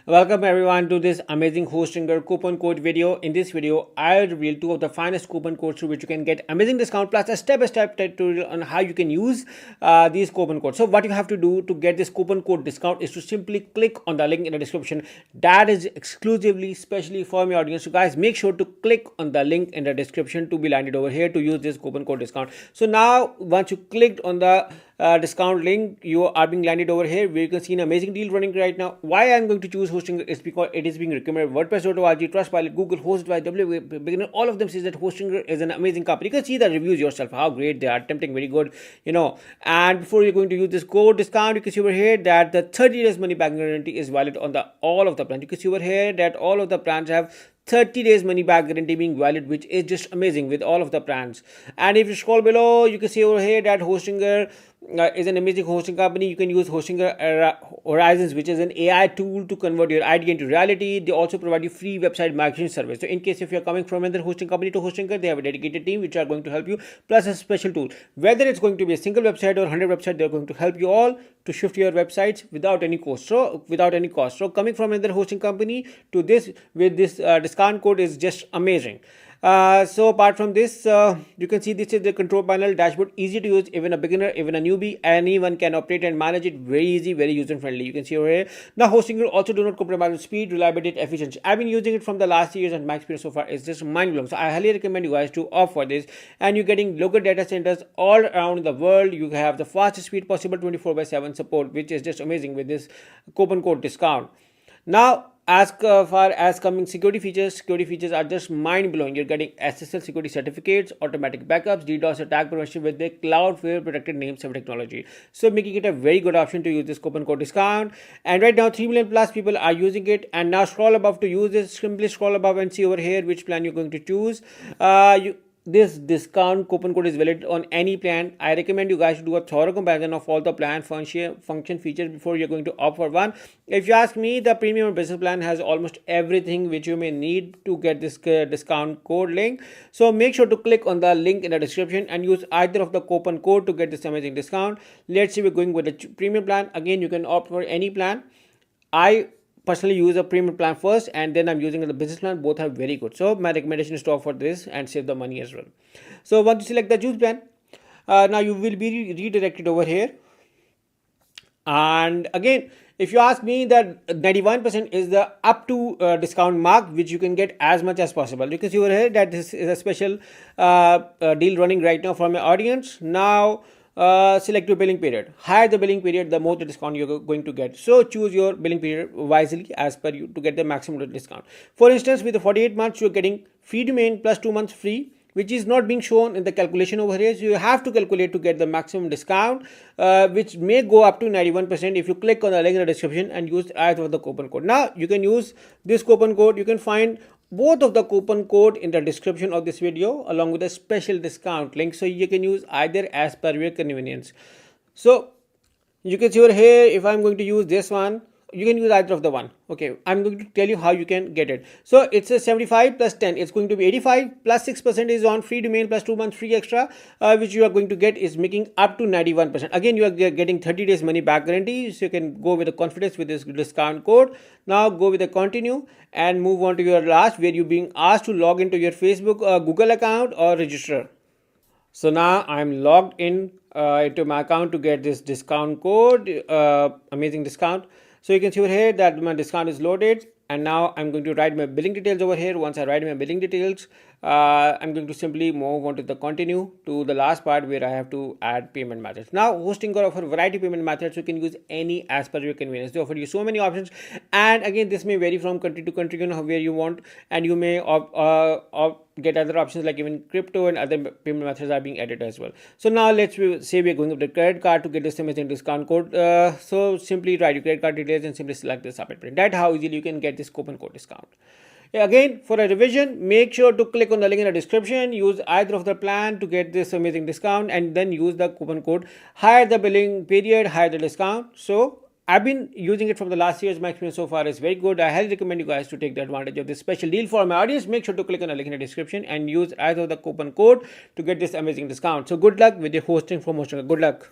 Welcome everyone to this amazing Hostinger coupon code video. In this video, I'll reveal two of the finest coupon codes through which you can get amazing discount plus a step-by-step tutorial on how you can use these coupon codes. So what you have to do to get this coupon code discount is to simply click on the link in the description. That is exclusively, specially for my audience. So guys, make sure to click on the link in the description to be landed over here to use this coupon code discount. So now, once you clicked on the discount link, you are being landed over here where you can see an amazing deal running right now. Why I'm going to choose Hostinger is because it is being recommended WordPress.org, Trustpilot, Google, Host by W Beginner. All of them says that Hostinger is an amazing company. You can see the reviews yourself, how great they are, tempting, very good, And before you're going to use this code discount, you can see over here that the 30 days money back guarantee is valid on the all of the plans. You can see over here that all of the plans have 30 days money back guarantee being valid, which is just amazing with all of the plans. And if you scroll below, you can see over here that Hostinger is an amazing hosting company. You can use Hostinger Horizons, which is an AI tool to convert your idea into reality. They also provide you free website marketing service. So in case if you're coming from another hosting company to Hostinger, they have a dedicated team which are going to help you, plus a special tool. Whether it's going to be a single website or 100 websites, they're going to help you all to shift your websites without any cost. So coming from another hosting company to this with this discount code is just amazing. So apart from this, you can see this is the control panel dashboard, easy to use. Even a beginner, even a newbie, anyone can operate and manage it. Very easy, very user friendly. You can see over here. Now Hostinger also do not compromise on speed, reliability, efficiency. I've been using it from the last years and my experience so far is just mind blowing. So I highly recommend you guys to opt for this. And you're getting local data centers all around the world. You have the fastest speed possible, 24/7 support, which is just amazing with this coupon code discount. Now, as far as coming security features are just mind-blowing. You're getting SSL security certificates, automatic backups, DDoS attack prevention with the Cloudflare protected name server technology. So making it a very good option to use this coupon code discount. And right now 3 million plus people are using it. And now scroll above to use this. Simply scroll above and see over here which plan you're going to choose. This discount coupon code is valid on any plan. I recommend you guys to do a thorough comparison of all the plan function features before you're going to opt for one. If you ask me, the premium business plan has almost everything which you may need to get this discount code link. So make sure to click on the link in the description and use either of the coupon code to get this amazing discount. Let's say we're going with the premium plan. Again, you can opt for any plan. I personally use a premium plan first and then I'm using the business plan. Both are very good. So my recommendation is to opt for this and save the money as well. So once you select the choose plan, now you will be redirected over here. And again, if you ask me, that 91% is the up to discount mark, which you can get as much as possible. You can see over here that this is a special deal running right now for my audience. Now select your billing period. Higher the billing period, the more the discount you're going to get. So choose your billing period wisely as per you to get the maximum discount. For instance, with the 48 months, you're getting free domain plus 2 months free, which is not being shown in the calculation over here. So you have to calculate to get the maximum discount, which may go up to 91% if you click on the link in the description and use either of the coupon code. Now you can use this coupon code. You can find both of the coupon code in the description of this video along with a special discount link. So you can use either as per your convenience. So you can see over here, if I'm going to use this one, you can use either of the one. Okay, I'm going to tell you how you can get it. So it's a 75 plus 10. It's going to be 85 plus 6% is on free domain plus 2 months free extra, which you are going to get is making up to 91%. Again, you are getting 30 days money back guarantee. So you can go with the confidence with this discount code. Now go with the continue and move on to your last, where you're being asked to log into your Facebook or Google account or register. So now I'm logged in into my account to get this discount code, amazing discount. So you can see over here that my discount is loaded, and now I'm going to write my billing details over here. Once I write my billing details, I'm going to simply move on to the continue to the last part where I have to add payment methods. Now Hostinger offer variety of payment methods. You can use any as per your convenience. They offer you so many options, and again this may vary from country to country, where you want, and you may get other options like even crypto and other payment methods are being added as well. So now let's say we're going with the credit card to get this amazing discount code. So simply write your credit card details and simply select the submit button. That's how easily you can get this coupon code discount. Again, for a revision, make sure to click on the link in the description, use either of the plan to get this amazing discount, and then use the coupon code. Higher the billing period, higher the discount. So I've been using it from the last years. My experience so far is very good. I highly recommend you guys to take the advantage of this special deal for my audience. Make sure to click on the link in the description and use either the coupon code to get this amazing discount. So good luck with your hosting from Hostinger. Good luck.